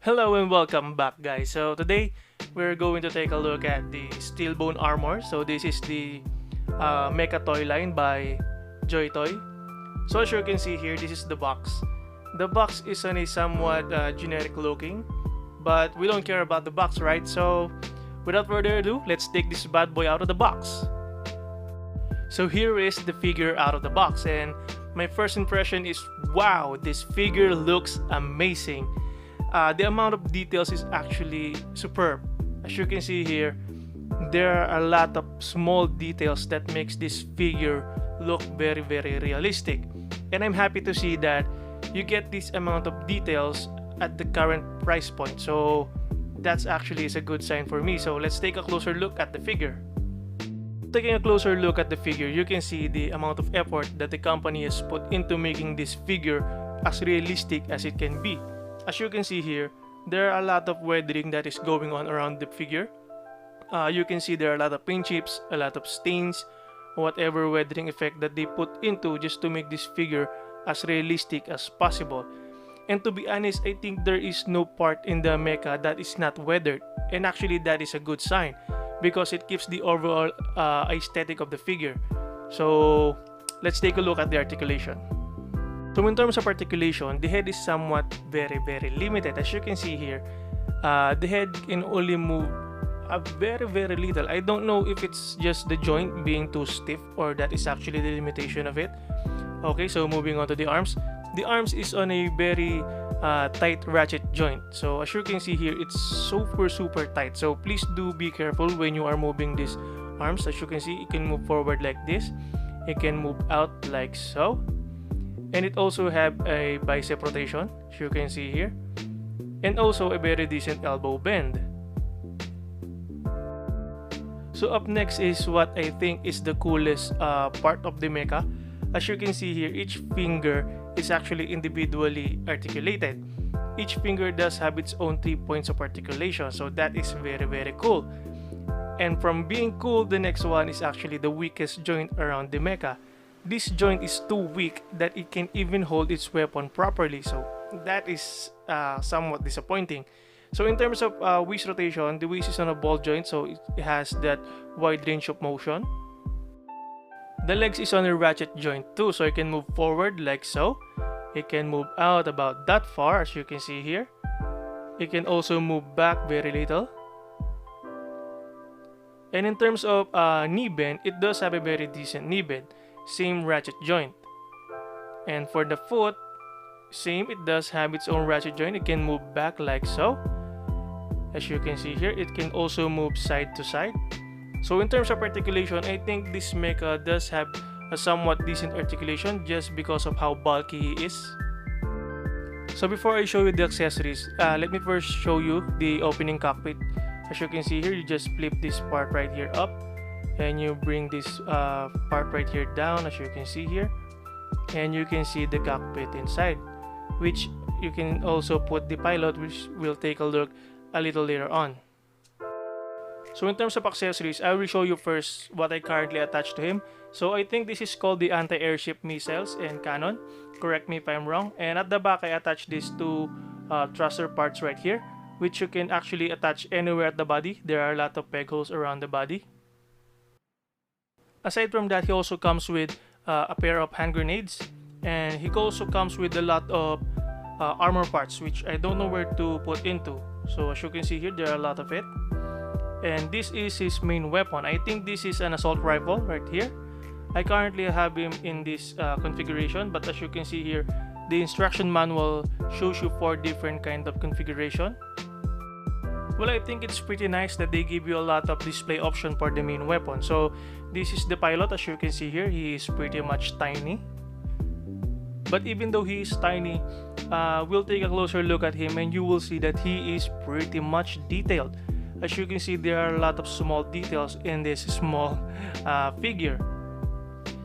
Hello and welcome back, guys. So today we're going to take a look at the steel bone armor. So this is the Mecha toy line by JoyToy. So as you can see here, this is the box. The box is on a somewhat generic looking, but we don't care about the box, right? So without further ado, let's take this bad boy out of the box. So here is the figure out of the box, and my first impression is, wow, this figure looks amazing. The amount of details is actually superb. As you can see here, there are a lot of small details that makes this figure look very realistic, and I'm happy to see that you get this amount of details at the current price point. So that's actually is a good sign for me. So let's take a closer look at the figure. Taking a closer look at the figure, you can see the amount of effort that the company has put into making this figure as realistic as it can be. As you can see here, there are a lot of weathering that is going on around the figure. You can see there are a lot of paint chips, a lot of stains, whatever weathering effect that they put into just to make this figure as realistic as possible. And to be honest, I think there is no part in the mecha that is not weathered, and actually that is a good sign because it keeps the overall aesthetic of the figure. So let's take a look at the articulation. So in terms of articulation, the head is somewhat very limited. As you can see here, the head can only move a very little. I don't know if it's just the joint being too stiff or that is actually the limitation of it. Okay, so moving on to the arms. The arms is on a very tight ratchet joint. So as you can see here, it's super tight. So please do be careful when you are moving these arms. As you can see, it can move forward like this. It can move out like so. And it also have a bicep rotation, as you can see here, and also a very decent elbow bend. So up next is what I think is the coolest part of the mecha. As you can see here, each finger is actually individually articulated. Each finger does have its own 3 points of articulation, so that is very cool. And from being cool, the next one is actually the weakest joint around the mecha. This joint is too weak that it can even hold its weapon properly, so that is somewhat disappointing. So in terms of waist rotation, the waist is on a ball joint, so it has that wide range of motion. The legs is on a ratchet joint too, so it can move forward like so. It can move out about that far, as you can see here. It can also move back very little. And in terms of knee bend, it does have a very decent knee bend. Same ratchet joint. And for the foot, same, it does have its own ratchet joint. It can move back like so. As you can see here, it can also move side to side. So in terms of articulation, I think this mecha does have a somewhat decent articulation just because of how bulky he is. So before I show you the accessories, let me first show you the opening cockpit. As you can see here, you just flip this part right here up, and you bring this part right here down, as you can see here, and you can see the cockpit inside, which you can also put the pilot, which we'll take a look a little later on. So in terms of accessories, I will show you first what I currently attached to him. So I think this is called the anti-airship missiles and cannon, correct me if I'm wrong. And at the back, I attached these two thruster parts right here, which you can actually attach anywhere at the body. There are a lot of peg holes around the body. Aside from that, he also comes with a pair of hand grenades, and he also comes with a lot of armor parts, which I don't know where to put into. So as you can see here, there are a lot of it. And this is his main weapon. I think this is an assault rifle right here. I currently have him in this configuration, but as you can see here, the instruction manual shows you 4 different kind of configuration. Well, I think it's pretty nice that they give you a lot of display option for the main weapon. So this is the pilot. As you can see here, he is pretty much tiny. But even though he is tiny, we'll take a closer look at him and you will see that he is pretty much detailed. As you can see, there are a lot of small details in this small figure.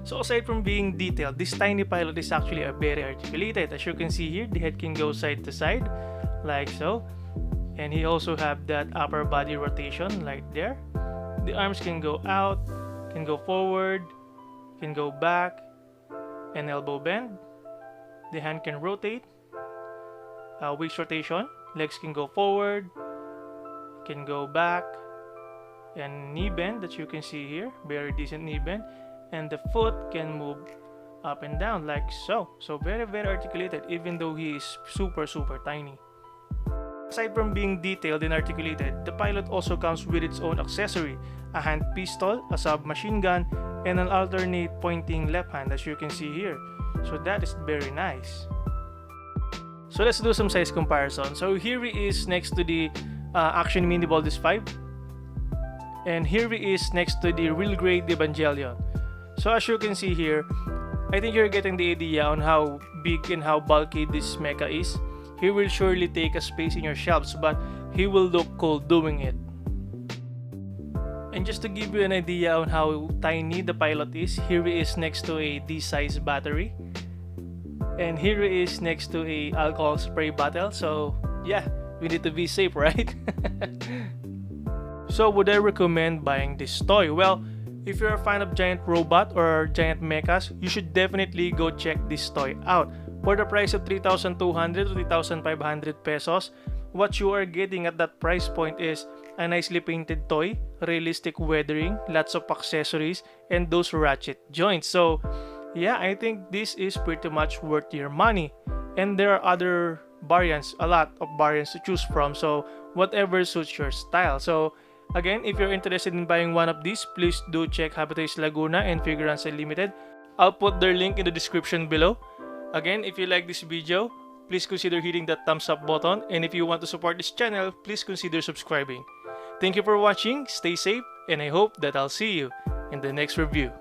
So aside from being detailed, this tiny pilot is actually a very articulated. As you can see here, the head can go side to side like so. And he also have that upper body rotation like there. The arms can go out, can go forward, can go back, and elbow bend. The hand can rotate, waist rotation, Legs can go forward, can go back, and knee bend that you can see here, very decent knee bend, and the foot can move up and down like so. So very articulated, even though he is super tiny. Aside from being detailed and articulated, the pilot also comes with its own accessory, a hand pistol, a submachine gun, and an alternate pointing left hand as you can see here. So that is very nice. So let's do some size comparison. So here he is next to the Action Mini Baldus 5, and here he is next to the Real Grade Evangelion. So as you can see here, I think you're getting the idea on how big and how bulky this mecha is. He will surely take a space in your shelves, but he will look cool doing it. And just to give you an idea on how tiny the pilot is, here he is next to a D-size battery. And here he is next to a alcohol spray bottle. So yeah, we need to be safe, right? So would I recommend buying this toy? Well, if you're a fan of giant robot or giant mechas, you should definitely go check this toy out. For the price of 3,200 to 3,500 pesos, what you are getting at that price point is a nicely painted toy, realistic weathering, lots of accessories, and those ratchet joints. So yeah, I think this is pretty much worth your money. And there are other variants, a lot of variants to choose from, so whatever suits your style. So again, if you're interested in buying one of these, please do check Happy Toys Laguna and Figurance Unlimited. I'll put their link in the description below. Again, if you like this video, please consider hitting that thumbs up button, and if you want to support this channel, please consider subscribing. Thank you for watching, stay safe, and I hope that I'll see you in the next review.